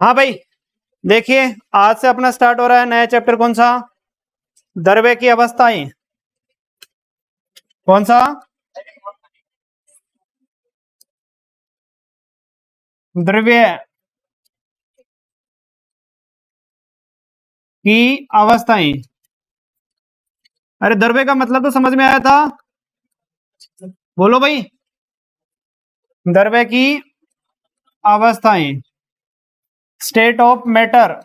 हाँ भाई, देखिए आज से अपना स्टार्ट हो रहा है नया चैप्टर। कौन सा? द्रव्य की अवस्थाएं। कौन सा? द्रव्य की अवस्थाएं। अरे द्रव्य का मतलब तो समझ में आया था, बोलो भाई। द्रव्य की अवस्थाएं, state of matter.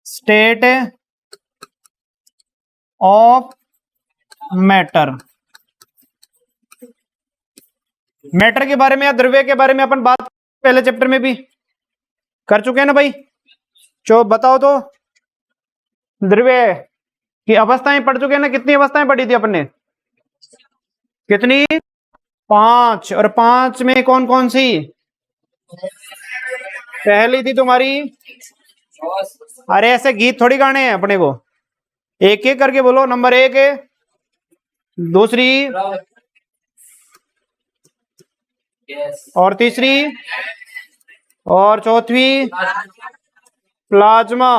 State of matter. Matter के बारे में या द्रव्य के बारे में अपन बात पहले चैप्टर में भी कर चुके हैं ना भाई। जो बताओ तो, द्रव्य की अवस्थाएं पढ़ चुके हैं ना। कितनी अवस्थाएं पढ़ी थी अपन ने? कितनी? 5। और 5 में कौन कौन सी? पहली थी तुम्हारी, अरे ऐसे गीत थोड़ी गाने हैं अपने को, एक एक करके बोलो। नंबर 1 है, दूसरी और तीसरी और चौथी प्लाज्मा।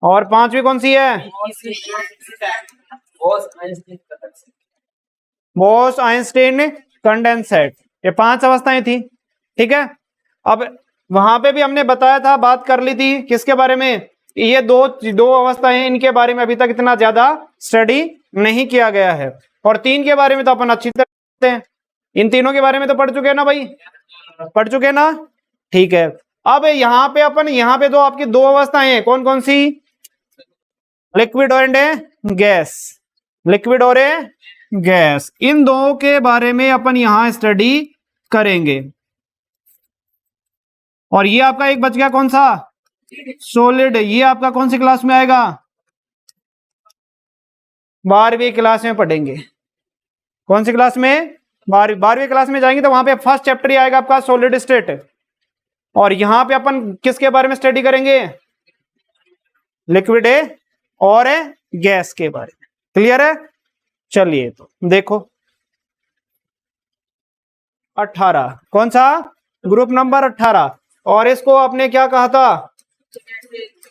और 5वीं कौन सी है? Bose Einstein condensate. ये 5 अवस्थाएं थी, ठीक है। अब वहां पे भी हमने बताया था, बात कर ली थी किसके बारे में? ये दो अवस्थाएं, इनके बारे में अभी तक इतना ज्यादा स्टडी नहीं किया गया है। और 3 के बारे में तो अपन अच्छी तरह हैं। इन तीनों के बारे में तो पढ़ चुके हैं ना भाई, पढ़ चुके हैं ना, ठीक है। अब यहाँ पे अपन, यहाँ पे तो आपकी 2 अवस्थाएं हैं। कौन कौन सी? Liquid and gas. लिक्विड और गैस, इन दो के बारे में अपन यहां स्टडी करेंगे। और ये आपका एक बच गया, कौन सा? सॉलिड। ये आपका कौन सी क्लास में आएगा? 12वीं क्लास में पढ़ेंगे। कौन सी क्लास में? 12वीं क्लास में जाएंगे तो वहां पे फर्स्ट चैप्टर ही आएगा आपका, सॉलिड स्टेट। और यहां पे अपन किसके बारे में स्टडी करेंगे? लिक्विड और गैस के बारे में। क्लियर है? चलिए तो देखो 18, कौन सा? Group number 18। और इसको आपने क्या कहा था?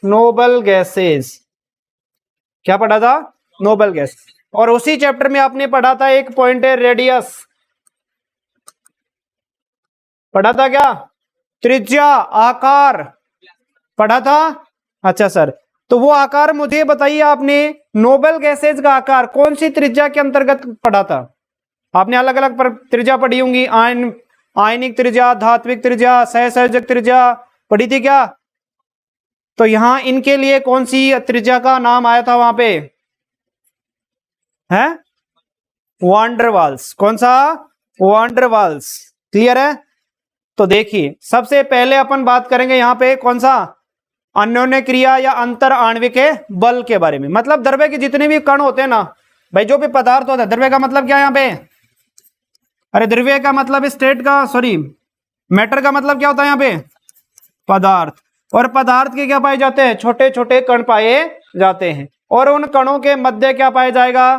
Noble gases. क्या पढ़ा था? Noble gas. और उसी चैप्टर में आपने पढ़ा था एक पॉइंट है, रेडियस। पढ़ा था क्या? त्रिज्या, आकार पढ़ा था। अच्छा सर, तो वो आकार मुझे बताइए, आपने नोबल गैसेज का आकार कौन सी त्रिज्या के अंतर्गत पढ़ा था? आपने अलग अलग त्रिज्या पढ़ी होंगी, आयनिक त्रिज्या, धात्विक त्रिज्या, सहसंयोजक त्रिज्या पढ़ी थी क्या? तो यहां इनके लिए कौन सी त्रिज्या का नाम आया था वहां पे? है वांडरवाल्स। कौन सा? वांडरवाल्स। क्लियर है? तो देखिए सबसे पहले अपन बात करेंगे यहां पे कौन सा? अन्योन्य क्रिया या अंतर आणविक बल के बारे में। मतलब द्रव्य के जितने भी कण होते हैं ना भाई, जो भी पदार्थ होता है, द्रव्य का मतलब क्या है यहाँ पे? अरे द्रव्य का मतलब स्टेट का, सॉरी मैटर का मतलब क्या होता है यहाँ पे? पदार्थ। और पदार्थ के क्या पाए जाते हैं? छोटे छोटे कण पाए जाते हैं। और उन कणों के मध्य क्या पाया जाएगा?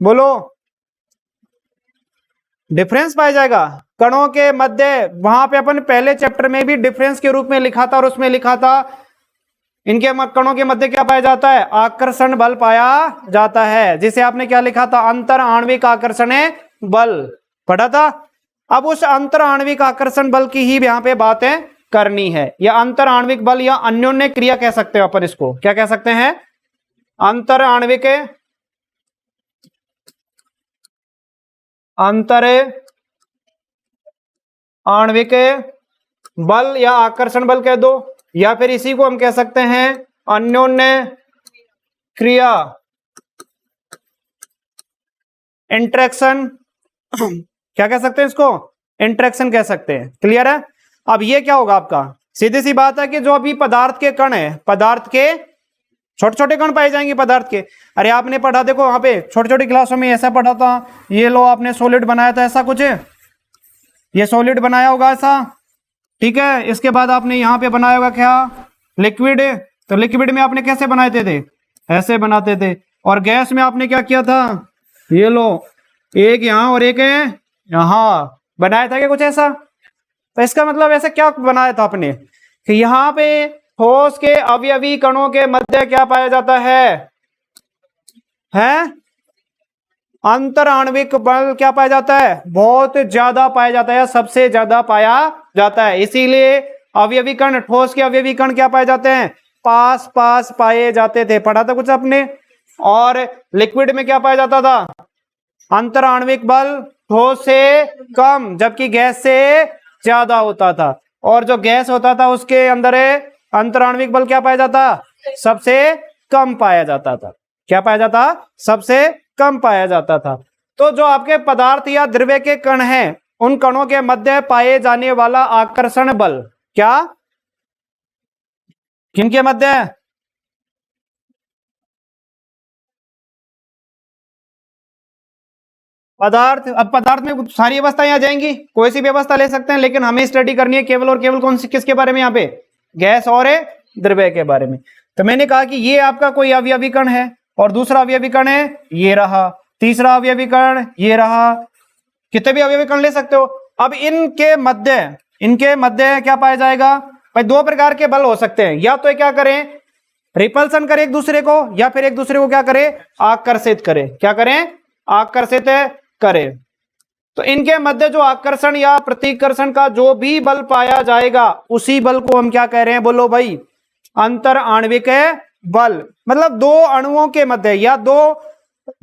बोलो, डिफरेंस पाया जाएगा कणों के मध्य। वहां पे अपन पहले चैप्टर में भी डिफरेंस के रूप में लिखा था, और उसमें लिखा था इनके कणों के मध्य क्या पाया जाता है? आकर्षण बल पाया जाता है, जिसे आपने क्या लिखा था? अंतर आणविक आकर्षण बल पढ़ा था। अब उस अंतर आणविक आकर्षण बल की ही यहां पे बातें करनी है। या अंतर आणविक बल या अन्योन्य क्रिया कह सकते हो अपन इसको। क्या कह सकते हैं? अंतर आणविक, अंतर आणविक बल या आकर्षण बल कह दो, या फिर इसी को हम कह सकते हैं अन्योन्य क्रिया, इंटरेक्शन। क्या कह सकते हैं इसको? इंटरेक्शन कह सकते हैं। क्लियर है? अब ये क्या होगा आपका? सीधी सी बात है कि जो अभी पदार्थ के कण है, पदार्थ के छोटे छोटे कण पाए जाएंगे पदार्थ के। अरे आपने पढ़ा, देखो वहां पे छोटी छोटी क्लासों में ऐसा पढ़ा था, ये लो आपने सॉलिड बनाया था, ऐसा कुछ है, ये सॉलिड बनाया होगा ऐसा, ठीक है। इसके बाद आपने यहां पे बनाया होगा क्या? लिक्विड। तो लिक्विड में आपने कैसे बनाते थे, ऐसे बनाते थे। और गैस में आपने क्या किया था, ये लो, एक यहाँ और एक यहाँ बनाया था क्या कुछ ऐसा। तो इसका मतलब ऐसे क्या बनाया था आपने कि यहाँ पे ठोस के अवयवी कणों के मध्य क्या पाया जाता है अंतर आणविक बल क्या पाया जाता है, बहुत ज्यादा पाया जाता है, सबसे ज्यादा पाया जाता है। इसीलिए अवयवी कण, ठोस के अवयवी कण क्या पाए जाते हैं, पास पास पाए जाते थे, पढ़ा था कुछ आपने। और लिक्विड में क्या पाया जाता था, अंतर आणविक बल ठोस से कम जबकि गैस से ज्यादा होता था। और जो गैस होता था उसके अंदर अंतर आणविक बल क्या पाया जाता, सबसे कम पाया जाता था। क्या पाया जाता, सबसे कम पाया जाता था। तो जो आपके पदार्थ या द्रव्य के कण हैं उन कणों के मध्य पाए जाने वाला आकर्षण बल क्या, किनके मध्य, पदार्थ। अब पदार्थ में सारी अवस्थाएं आ जाएंगी, कोई सी भी अवस्था ले सकते हैं, लेकिन हमें स्टडी करनी है केवल और केवल कौन सी, किसके बारे में, यहाँ पे गैस और द्रव्य के बारे में। तो मैंने कहा कि ये आपका कोई अवयवी कण है और दूसरा अवयवी कण है ये रहा, तीसरा अवयवी कण ये रहा, कितने भी अवयवी कण ले सकते हो। अब इनके मध्य क्या पाया जाएगा भाई, दो प्रकार के बल हो सकते हैं, या तो क्या करें रिपल्सन करें एक दूसरे को, या फिर एक दूसरे को क्या करें आकर्षित करें, क्या करें आकर्षित करें। तो इनके मध्य जो आकर्षण या प्रतिकर्षण का जो भी बल पाया जाएगा उसी बल को हम क्या कह रहे हैं, बोलो भाई, अंतर आणविक बल। मतलब दो अणुओं के मध्य या दो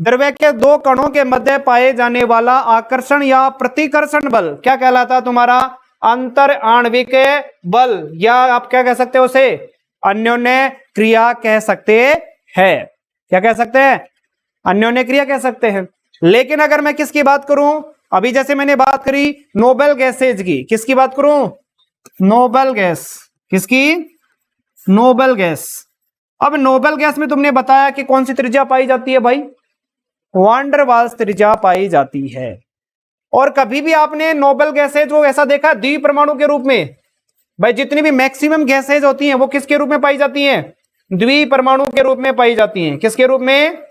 द्रव्य के दो कणों के मध्य पाए जाने वाला आकर्षण या प्रतिकर्षण बल क्या कहलाता है तुम्हारा, अंतर आणविक बल, या आप क्या कह सकते हो उसे, अन्योन्य क्रिया कह सकते हैं। क्या कह सकते हैं, अन्योन्य क्रिया कह सकते हैं। लेकिन अगर मैं किसकी बात करूं, अभी जैसे मैंने बात करी नोबल गैसेज की, किसकी बात करूं, नोबल गैस, किसकी, नोबल गैस। अब नोबल गैस में तुमने बताया कि कौन सी त्रिज्या पाई जाती है भाई, वान डर वाल्स त्रिज्या पाई जाती है। और कभी भी आपने नोबल गैसेज को ऐसा देखा द्विपरमाणु के रूप में, भाई जितनी भी मैक्सिमम गैसेज होती हैं वो किसके रूप में पाई जाती हैं, द्विपरमाणु के रूप में पाई जाती हैं। किसके रूप में,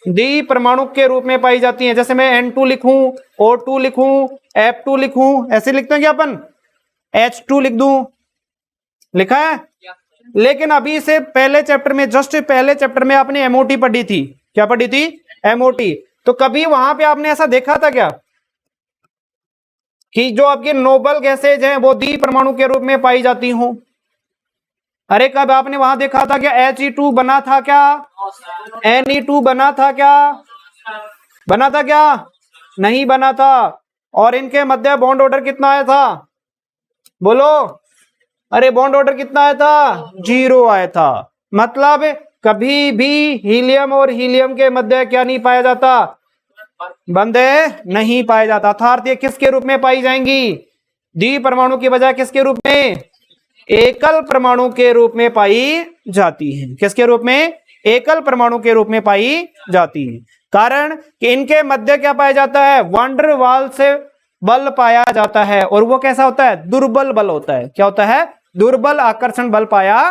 द्विपरमाणु के रूप में पाई जाती हैं। जैसे मैं N2 लिखूं, O2 लिखूं, F2 लिखूं, ऐसे लिखते हैं क्या अपन, H2 लिख दूं, लिखा है। लेकिन अभी से पहले चैप्टर में, जस्ट पहले चैप्टर में आपने MOT पढ़ी थी, क्या पढ़ी थी, MOT। तो कभी वहां पे आपने ऐसा देखा था क्या कि जो आपके नोबल गैसेज हैं वो द्विपरमाणु के रूप में पाई जाती हूं। अरे कब आपने वहां देखा था क्या He2 बना था क्या, Ne2 बना था क्या, बना था क्या, नहीं बना था। और इनके मध्य बॉन्ड ऑर्डर कितना आया था, बोलो, अरे बॉन्ड ऑर्डर कितना आया था, 0 आया था। मतलब कभी भी हीलियम और हीलियम के मध्य क्या नहीं पाया जाता, बंध नहीं पाया जाता। अर्थात ये किसके रूप में पाई जाएंगी, द्विपरमाणु की बजाय किसके रूप में, एकल परमाणु के रूप में पाई जाती है। किसके रूप में, एकल परमाणु के रूप में पाई जाती है। कारण कि इनके मध्य क्या पाया जाता है, वान डर वाल्स बल पाया जाता है, और वो कैसा होता है, दुर्बल बल होता है। क्या होता है, दुर्बल आकर्षण बल पाया,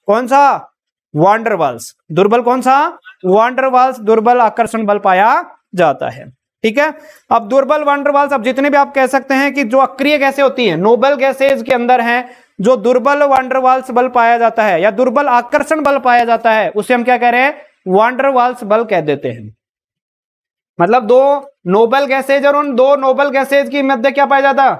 कौन सा, वान डर वाल्स। दुर्बल कौन सा, वान डर वाल्स दुर्बल आकर्षण बल पाया जाता है। ठीक है। अब दुर्बल वान डर वाल्स, अब जितने भी आप कह सकते हैं कि जो अक्रिय गैसें होती हैं नोबल गैसेज के अंदर हैं, जो दुर्बल वान डर वाल्स बल पाया जाता है या दुर्बल आकर्षण बल पाया जाता है उसे हम क्या कह रहे हैं, वान डर वाल्स बल कह देते हैं। मतलब दो नोबल गैसेज और उन दो नोबल गैसेज की मध्य क्या पाया जाता है,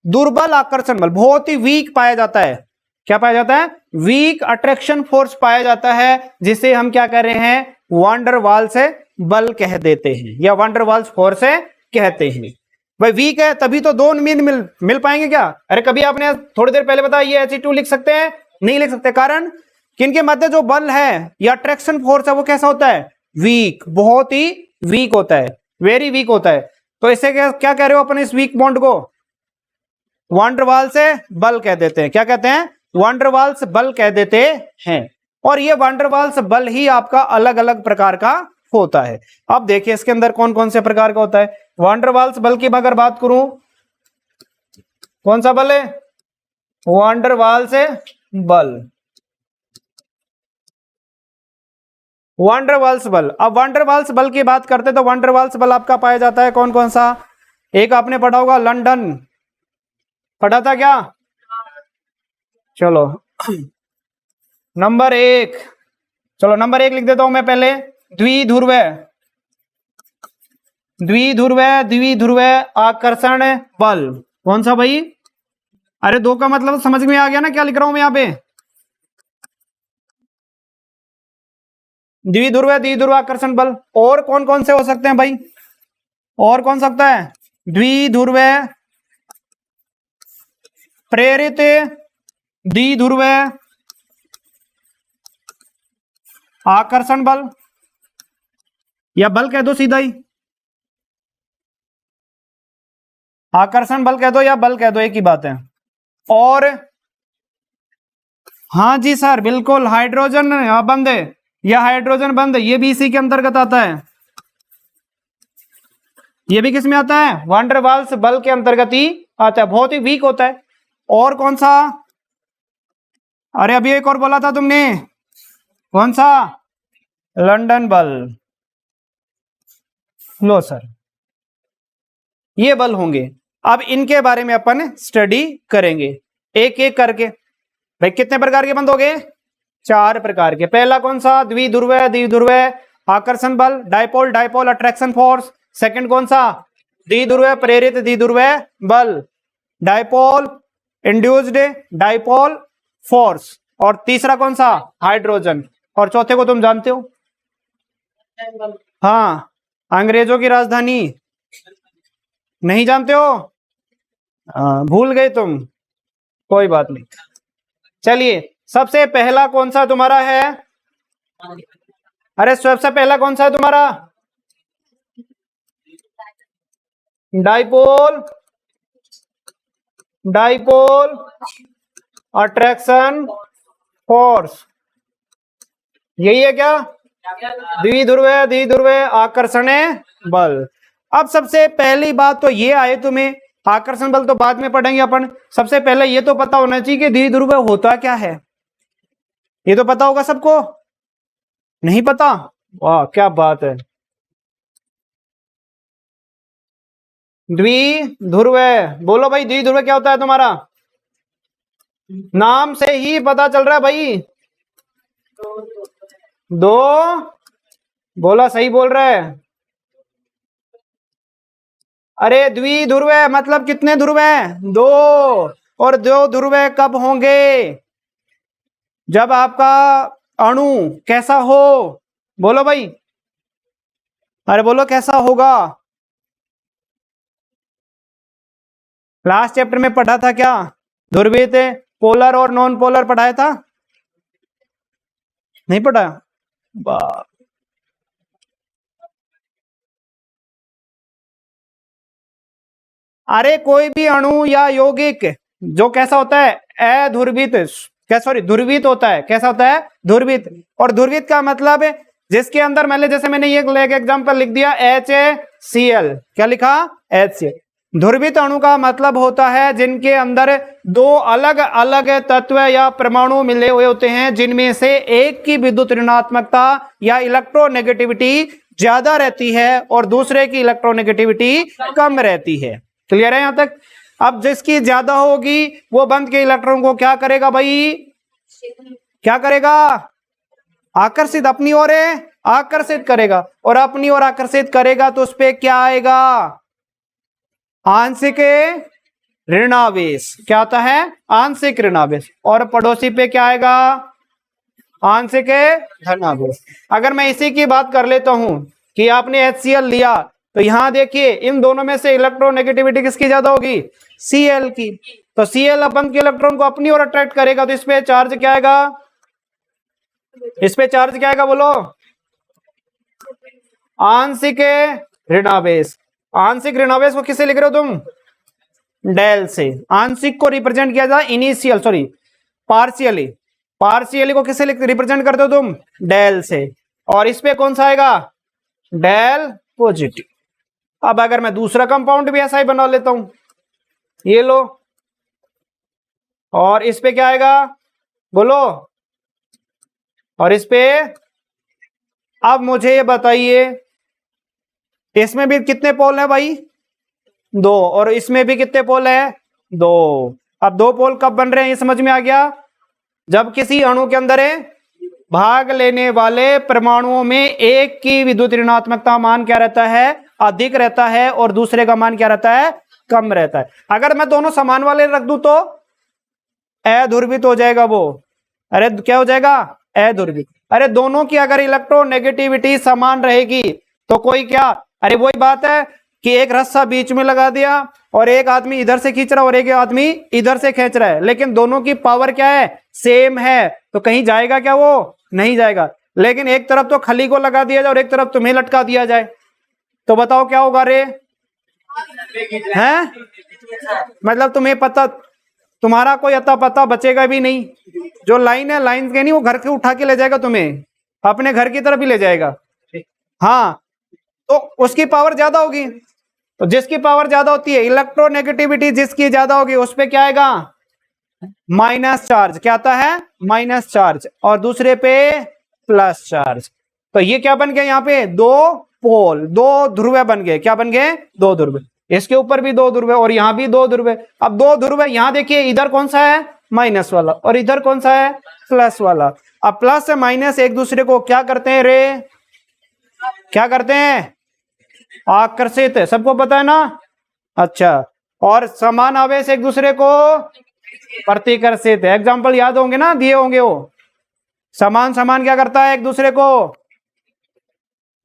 दुर्बल आकर्षण बल, बहुत ही वीक पाया जाता है। क्या पाया जाता है, वीक अट्रैक्शन फोर्स पाया जाता है, जिसे हम क्या कह रहे हैं, वान डर वाल्स बल कह देते हैं या वान डर वाल्स फोर्स कहते हैं। भाई वीक है तभी तो दो मिल पाएंगे क्या। अरे कभी आपने थोड़ी देर पहले बताया ये He2 लिख सकते हैं, नहीं लिख सकते। कारण कि इनके मध्य जो बल है या अट्रैक्शन फोर्स है वो कैसा होता है, वीक, बहुत ही वीक होता है, वेरी वीक होता है। तो इसे क्या कह रहे हो अपन, इस वीक बॉन्ड को वान डर वाल्स बल कह देते हैं। क्या कहते हैं, वान डर वाल्स बल कह देते हैं। और ये वान डर वाल्स बल ही आपका अलग अलग प्रकार का होता है। अब देखिए इसके अंदर कौन कौन से प्रकार का होता है। वान डर वाल्स बल की अगर बात करूं, कौन सा बल है, वान डर वाल्स बल। वंडरवाल्स बल। अब वंडरवाल्स बल की बात करते तो वंडरवाल्स बल आपका पाया जाता है कौन कौन सा? एक आपने पढ़ा होगा लंदन, पढ़ा था क्या? चलो नंबर एक, चलो नंबर एक लिख देता हूं मैं पहले। द्विध्रुव, द्विध्रुव, द्विध्रुव आकर्षण बल। कौन सा भाई? अरे दो का मतलब समझ में आ गया ना क्या लिख रहा हूं मैं यहाँ पे? द्विध्रुव, द्विध्रुव आकर्षण बल। और कौन कौन से हो सकते हैं भाई? और कौन सकता है? द्विध्रुव प्रेरित द्विध्रुव आकर्षण बल, या बल कह दो सीधा ही, आकर्षण बल कह दो या बल कह दो, एक ही बात है। और हाँ जी सर बिल्कुल, हाइड्रोजन बंद या हाइड्रोजन बंद, ये भी इसी के अंतर्गत आता है। ये भी किस में आता है? वंडरवाल्स बल के अंतर्गत ही आता है, बहुत ही वीक होता है। और कौन सा? अरे अभी एक और बोला था तुमने, कौन सा? लंदन बल। लो सर, ये बल होंगे। अब इनके बारे में अपन स्टडी करेंगे एक एक करके। भाई कितने प्रकार के बंद हो गए? 4 प्रकार के। पहला कौन सा? द्विध्रुव, द्विध्रुव आकर्षण बल, dipole, dipole attraction force. Second कौन सा? द्विध्रुव प्रेरित द्विध्रुव बल, डाइपोल इंड्यूस्ड डाइपोल फोर्स। और तीसरा कौन सा? हाइड्रोजन। और चौथे को तुम जानते हो, हाँ, अंग्रेजों की राजधानी। नहीं जानते हो? भूल गए तुम, कोई बात नहीं। चलिए सबसे पहला कौन सा तुम्हारा है? अरे सबसे पहला कौन सा है तुम्हारा? डाइपोल, डाइपोल अट्रैक्शन फोर्स, यही है क्या? द्विध्रुव, द्विध्रुव आकर्षण बल। अब सबसे पहली बात तो ये आए तुम्हें, आकर्षण बल तो बाद में पढ़ेंगे अपन। सबसे पहले ये तो पता होना चाहिए कि द्विध्रुव होता क्या है। ये तो पता होगा सबको? नहीं पता? वाह क्या बात है। द्विध्रुव, बोलो भाई द्विध्रुव क्या होता है तुम्हारा? नाम से ही पता चल रहा है भाई। दो, बोला सही बोल रहा है। अरे द्विध्रुव मतलब कितने ध्रुव हैं? 2। और 2 ध्रुव कब होंगे? जब आपका अणु कैसा हो? बोलो भाई, अरे बोलो कैसा होगा? लास्ट चैप्टर में पढ़ा था क्या? ध्रुवित, पोलर और नॉन पोलर पढ़ाया था? नहीं पढ़ा? अरे कोई भी अणु या यौगिक जो कैसा होता है? अध्रुवित, क्या सॉरी ध्रुवित होता है। कैसा होता है? ध्रुवित। और ध्रुवित का मतलब है जिसके अंदर जैसे मैंने ये एक एग्जांपल लिख दिया HCl, क्या लिखा? HCl। ध्रुवित अणु का मतलब होता है जिनके अंदर 2 अलग अलग तत्व या परमाणु मिले हुए होते हैं, जिनमें से एक की विद्युत ऋणात्मकता या इलेक्ट्रोनेगेटिविटी ज्यादा रहती है और दूसरे की इलेक्ट्रोनेगेटिविटी कम रहती है। क्लियर है यहां तक? अब जिसकी ज्यादा होगी वो बंद के इलेक्ट्रॉन को क्या करेगा भाई? क्या करेगा? आकर्षित, अपनी ओर आकर्षित करेगा। और अपनी ओर आकर्षित करेगा तो उस पे क्या आएगा? आंशिक ऋणावेश। क्या होता है? आंशिक ऋणावेश। और पड़ोसी पे क्या आएगा? आंशिक धनावेश। अगर मैं इसी की बात कर लेता हूं कि आपने HCl लिया, तो यहां देखिए इन दोनों में से इलेक्ट्रोनेगेटिविटी किसकी ज्यादा होगी? Cl की। तो Cl अपन के इलेक्ट्रॉन को अपनी ओर अट्रैक्ट करेगा, तो इस पे चार्ज क्या आएगा? इस पे चार्ज क्या आएगा बोलो? आंशिक ऋणावेश। आंशिक ऋणावेश को किससे लिख रहे हो तुम? डेल से। आंशिक को रिप्रेजेंट किया जाए इनिशियल सॉरी पार्शियली, पार्शियली को किससे रिप्रेजेंट करते हो तुम? डेल से। और इस पे कौन सा आएगा? डेल पॉजिटिव। अब अगर मैं दूसरा कंपाउंड भी ऐसा ही बना लेता हूं, ये लो, और इस पे क्या आएगा बोलो? और इस पे अब मुझे ये बताइए, इसमें भी कितने पोल है भाई? 2। और इसमें भी कितने पोल है? 2। अब 2 पोल कब बन रहे हैं ये समझ में आ गया? जब किसी अणु के अंदर है भाग लेने वाले परमाणुओं में एक की विद्युत ऋणात्मकता मान क्या रहता है? अधिक रहता है, और दूसरे का मान क्या रहता है? कम रहता है। अगर मैं दोनों समान वाले रख दूं तो अध्रुवित हो जाएगा वो। अरे क्या हो जाएगा? अध्रुवित। अरे दोनों की अगर इलेक्ट्रोनेगेटिविटी समान रहेगी तो कोई क्या, अरे वही बात है कि एक रस्सा बीच में लगा दिया और एक आदमी इधर से खींच रहा है और एक आदमी इधर से खींच रहा है, लेकिन दोनों की पावर क्या है? सेम है, तो कहीं जाएगा क्या? वो नहीं जाएगा। लेकिन एक तरफ तो खली को लगा दिया जाए और एक तरफ तुम्हें लटका दिया जाए, तो बताओ क्या होगा रे? हैं? मतलब तुम्हें पता, तुम्हारा कोई अता पता बचेगा भी नहीं। जो लाइन है, लाइन के नहीं, वो घर के उठा के ले जाएगा, तुम्हें अपने घर की तरफ ही ले जाएगा। हाँ, तो उसकी पावर ज्यादा होगी। तो जिसकी पावर ज्यादा होती है, इलेक्ट्रोनेगेटिविटी जिसकी ज्यादा होगी उस पे क्या आएगा? Minus charge. क्या आता है? Minus charge. और दूसरे पे प्लस चार्ज। तो ये क्या बन गया? यहाँ पे 2 पोल, 2 ध्रुव बन गए। क्या बन गए? 2 ध्रुव। इसके ऊपर भी 2 ध्रुव और यहाँ भी 2 ध्रुव। अब 2 ध्रुव यहाँ देखिए, इधर कौन सा है? माइनस वाला, और इधर कौन सा है? प्लस वाला। अब प्लस से माइनस एक दूसरे को क्या करते हैं रे? क्या करते हैं? आकर्षित है, सबको पता है ना? अच्छा, और समान आवेश एक दूसरे को प्रतिकर्षित है। एग्जाम्पल याद होंगे ना, दिए होंगे वो। समान समान क्या करता है एक दूसरे को?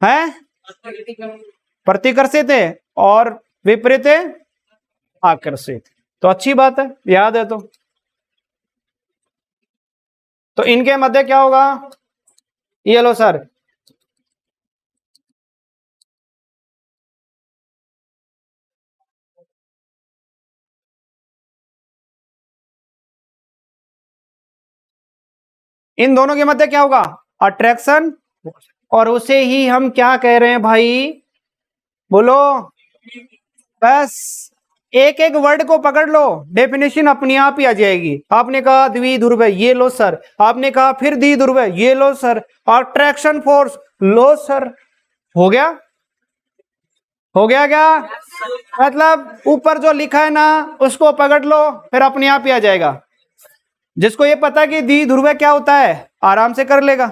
है प्रतिकर्षित है, और विपरीत है आकर्षित। तो अच्छी बात है, याद है तो इनके मध्य क्या होगा? ये लो सर, इन दोनों के मध्य क्या होगा? अट्रैक्शन। और उसे ही हम क्या कह रहे हैं भाई? बोलो। बस एक एक वर्ड को पकड़ लो, डेफिनेशन अपनी आप ही आ जाएगी। आपने कहा द्विध्रुव है, ये लो सर। आपने कहा फिर द्विध्रुव है, ये लो सर। अट्रैक्शन फोर्स, लो सर। हो गया? हो गया क्या? मतलब ऊपर जो लिखा है ना उसको पकड़ लो, फिर अपने आप ही आ जाएगा। जिसको ये पता है कि द्विध्रुव क्या होता है, आराम से कर लेगा।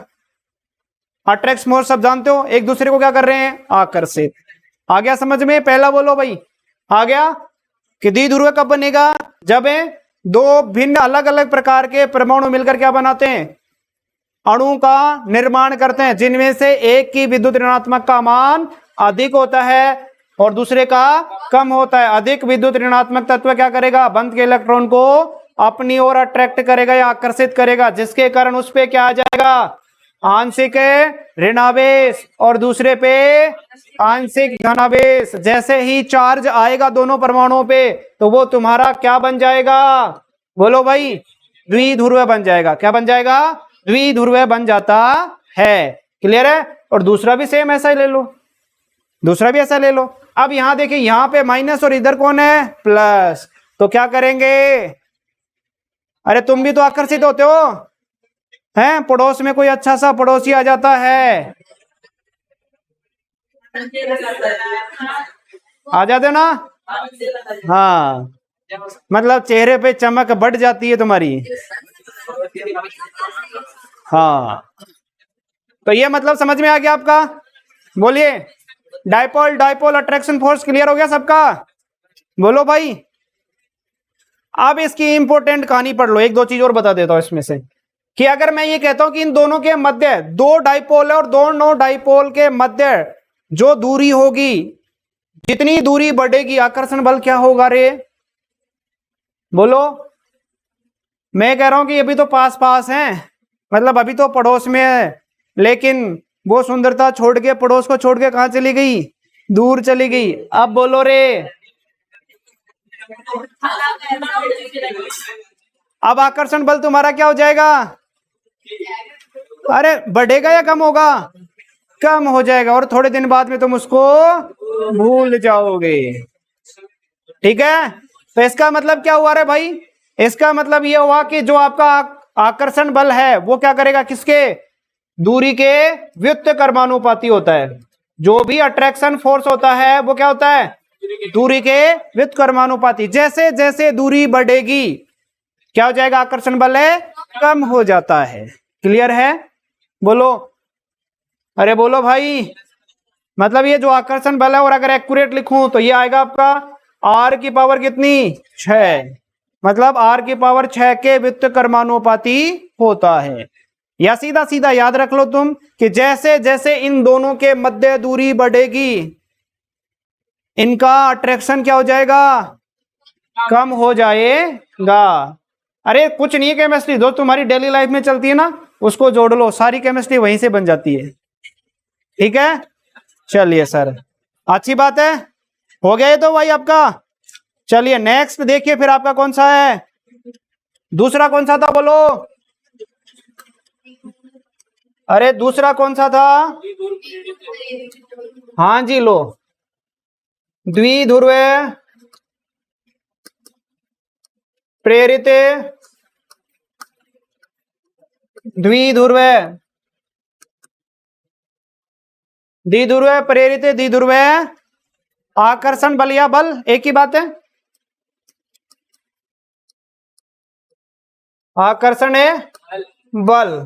अट्रैक्शन फोर्स सब जानते हो, एक दूसरे को क्या कर रहे हैं? आकर्षित। आ गया समझ में? पहला बोलो भाई, आ गया कि द्विध्रुव कब बनेगा? जब 2 भिन्न अलग अलग प्रकार के परमाणु मिलकर क्या बनाते हैं? अणु का निर्माण करते हैं, जिनमें से एक की विद्युत ऋणात्मक का मान अधिक होता है और दूसरे का कम होता है। अधिक विद्युत ऋणात्मक तत्व क्या करेगा? बंद के इलेक्ट्रॉन को अपनी ओर अट्रैक्ट करेगा या आकर्षित करेगा, जिसके कारण उस पे क्या आ जाएगा? आंशिक ऋणावेश, और दूसरे पे आंशिक धनावेश। जैसे ही चार्ज आएगा दोनों परमाणुओं पे तो वो तुम्हारा क्या बन जाएगा? बोलो भाई, द्विध्रुव बन जाएगा। क्या बन जाएगा? द्विध्रुव बन जाता है। क्लियर है? और दूसरा भी सेम ऐसा ही ले लो, दूसरा भी ऐसा ले लो। अब यहां देखिए, यहां पे माइनस और इधर कौन है? प्लस। तो क्या करेंगे? अरे तुम भी तो आकर्षित होते हो, हैं? पड़ोस में कोई अच्छा सा पड़ोसी आ जाता है, आ जाते ना? हाँ, मतलब चेहरे पे चमक बढ़ जाती है तुम्हारी। हाँ, तो ये मतलब समझ में आ गया आपका? बोलिए। Dipole dipole attraction force clear हो गया सबका? बोलो भाई। अब इसकी इंपॉर्टेंट कहानी पढ़ लो, एक दो चीज और बता देता हूं इसमें से, कि अगर मैं ये कहता हूं कि इन दोनों के मध्य 2 डाइपोल है और दोनों डाइपोल के मध्य जो दूरी होगी, जितनी दूरी बढ़ेगी आकर्षण बल क्या होगा रे? बोलो। मैं कह रहा हूं कि अभी तो पास पास हैं, मतलब अभी तो पड़ोस में है, लेकिन वो सुंदरता छोड़ के, पड़ोस को छोड़ के कहां चली गई? दूर चली गई। अब बोलो रे। अब आकर्षण बल तुम्हारा क्या हो जाएगा? अरे बढ़ेगा या कम होगा? कम हो जाएगा, और थोड़े दिन बाद में तुम उसको भूल जाओगे। ठीक है? तो इसका मतलब क्या हुआ रे भाई? इसका मतलब यह हुआ कि जो आपका आकर्षण बल है वो क्या करेगा? किसके? दूरी के व्युत्क्रमानुपाती होता है। जो भी अट्रैक्शन फोर्स होता है वो क्या होता है, दूरी के व्युत्क्रमानुपाती। जैसे जैसे दूरी बढ़ेगी क्या हो जाएगा, आकर्षण बल है कम हो जाता है। क्लियर है, बोलो, अरे बोलो भाई। मतलब ये जो आकर्षण बल है, और अगर एक्यूरेट लिखूं तो ये आएगा आपका r की पावर कितनी, 6। मतलब r की पावर 6 के व्युत्क्रमानुपाती होता है। या सीधा सीधा याद रख लो तुम कि जैसे जैसे इन दोनों के मध्य दूरी बढ़ेगी इनका अट्रैक्शन क्या हो जाएगा, कम हो जाएगा। अरे कुछ नहीं है केमिस्ट्री, जो तुम्हारी डेली लाइफ में चलती है ना उसको जोड़ लो, सारी केमिस्ट्री वहीं से बन जाती है। ठीक है, चलिए सर, अच्छी बात है, हो गया ये तो भाई आपका। चलिए नेक्स्ट देखिए फिर आपका कौन सा है, दूसरा कौन सा था बोलो, अरे दूसरा कौन सा था, हाँ जी लो, द्विध्रुवीय प्रेरित द्विध्रुवीय द्विध्रुवीय प्रेरित द्विध्रुवीय आकर्षण बल या बल एक ही बात है, आकर्षण है बल।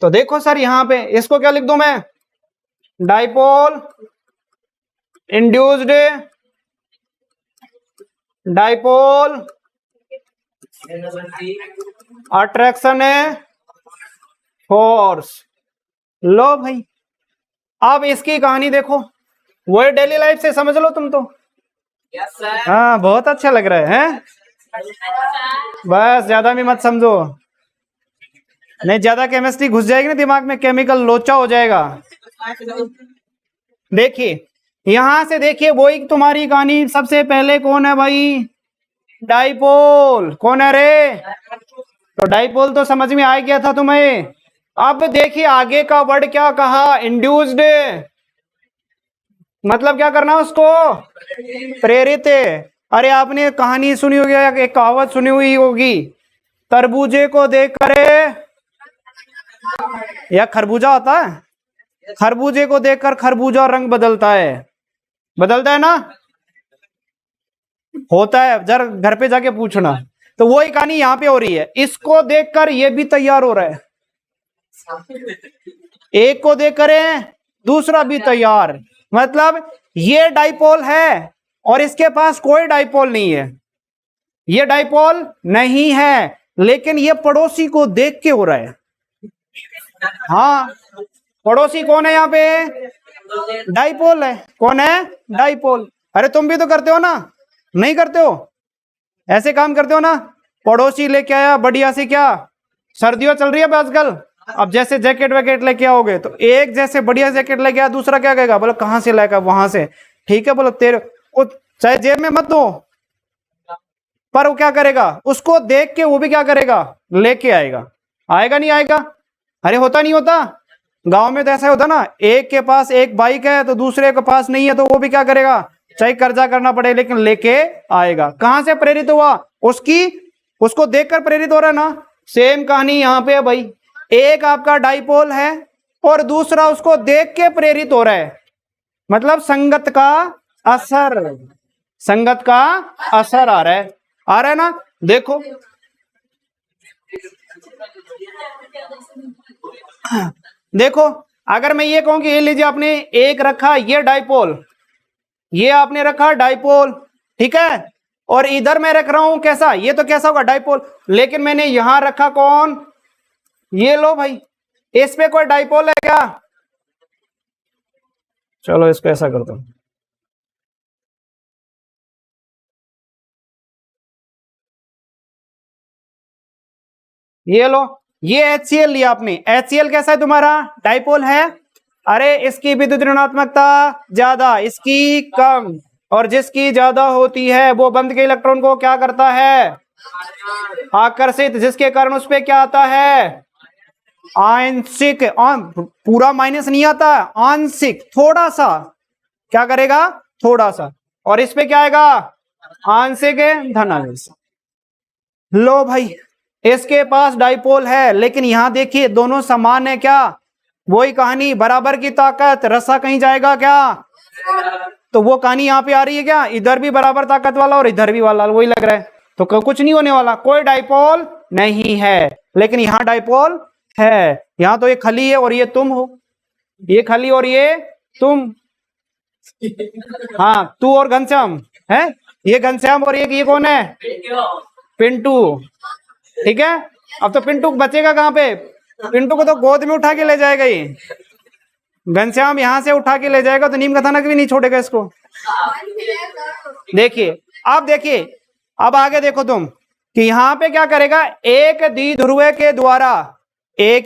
तो देखो सर यहां पे इसको क्या लिख दूं मैं, dipole induced dipole attraction force. लो भाई, अब इसकी कहानी देखो, वो डेली लाइफ से समझ लो तुम तो। हाँ बहुत अच्छा लग रहा है, बस ज्यादा भी मत समझो, नहीं ज्यादा केमिस्ट्री घुस जाएगी ना दिमाग में, केमिकल लोचा हो जाएगा। देखिए यहां से देखिए वही तुम्हारी कहानी, सबसे पहले कौन है भाई, डाइपोल। कौन है रे, तो डाइपोल तो समझ में आ गया था तुम्हें। अब देखिए आगे का वर्ड क्या कहा, इंड्यूस्ड, मतलब क्या करना उसको, प्रेरित। अरे आपने कहानी सुनी होगी, एक कहावत सुनी हुई होगी, तरबूजे को देख कर, या खरबूजा होता है, खरबूजे को देखकर खरबूजा रंग बदलता है, बदलता है ना, होता है, जरा घर पे जाके पूछना। तो वही कहानी यहाँ पे हो रही है, इसको देखकर ये भी तैयार हो रहा है, एक को देखकर दूसरा भी तैयार। मतलब ये डाइपोल है और इसके पास कोई डाइपोल नहीं है, ये डाइपोल नहीं है, लेकिन ये पड़ोसी को देख के हो रहा है। हाँ पड़ोसी कौन है यहाँ पे, डाइपोल है। कौन है, डाइपोल। अरे तुम भी तो करते हो ना, नहीं करते हो, ऐसे काम करते हो ना, पड़ोसी लेके आया बढ़िया सी, क्या सर्दियों चल रही है आजकल, अब जैसे जैकेट वैकेट लेके आओगे तो एक जैसे बढ़िया जैकेट लेके आया, दूसरा क्या कहेगा, बोलो कहां से लाएगा, वहां से, ठीक है, बोलो तेरे वो चाहे जेब में मत दो, पर वो क्या करेगा, उसको देख के वो भी क्या करेगा, लेके आएगा। आएगा नहीं आएगा, अरे होता नहीं होता, गांव में तो ऐसा होता ना, एक के पास एक बाइक है तो दूसरे के पास नहीं है, तो वो भी क्या करेगा, चाहे कर्जा करना पड़े लेकिन लेके आएगा। कहां से प्रेरित हुआ, उसकी, उसको देखकर प्रेरित हो रहा है ना। सेम कहानी यहां पे है भाई, एक आपका डाइपोल है और दूसरा उसको देख के प्रेरित हो रहा है, मतलब संगत का असर, संगत का असर आ रहा है, आ रहा है ना। देखो देखो, अगर मैं ये कहूं कि ये लीजिए आपने एक रखा ये डाइपोल, ये आपने रखा डाइपोल, ठीक है, और इधर मैं रख रहा हूं कैसा, ये तो कैसा होगा, डाइपोल, लेकिन मैंने यहां रखा कौन, ये लो भाई, इस पे कोई डाइपोल है क्या, चलो इसको ऐसा करता हूं, ये लो, ये HCl लिया आपने, HCl कैसा है तुम्हारा, डाइपोल है। अरे इसकी विद्युत ऋणात्मकता ज्यादा, इसकी कम, और जिसकी ज्यादा होती है वो बंद के इलेक्ट्रॉन को क्या करता है, आकर्षित, जिसके कारण उस पे क्या आता है, आंशिक, पूरा माइनस नहीं आता, आंशिक थोड़ा सा, क्या करेगा, थोड़ा सा, और इस पे क्या आएगा, आंशिक धनावेश। लो भाई, इसके पास डाइपोल है, लेकिन यहां देखिए दोनों समान है क्या, वही कहानी, बराबर की ताकत, रस्सा कहीं जाएगा क्या? तो वो कहानी यहाँ पे आ रही है क्या? इधर भी बराबर ताकत वाला और इधर भी वाला, वही लग रहा है। तो कुछ नहीं होने वाला, कोई डाइपोल नहीं है। लेकिन यहाँ डाइपोल है। यहाँ तो ये खली है और ये तुम हो, ये खली और ये तुम। हाँ, तू और घनश्याम है, ये घनश्याम और ये कौन है? पिंटू। ठीक है, अब तो पिंटू बचेगा कहाँ पे? पिंटू को तो गोद में उठा के ले जाएगा ये, घनश्याम यहां से उठा के ले जाएगा, तो नीम कथानक भी नहीं छोड़ेगा इसको। देखिए, अब देखिए, अब आगे देखो तुम कि यहां पे क्या करेगा, एक द्विध्रुव के द्वारा, एक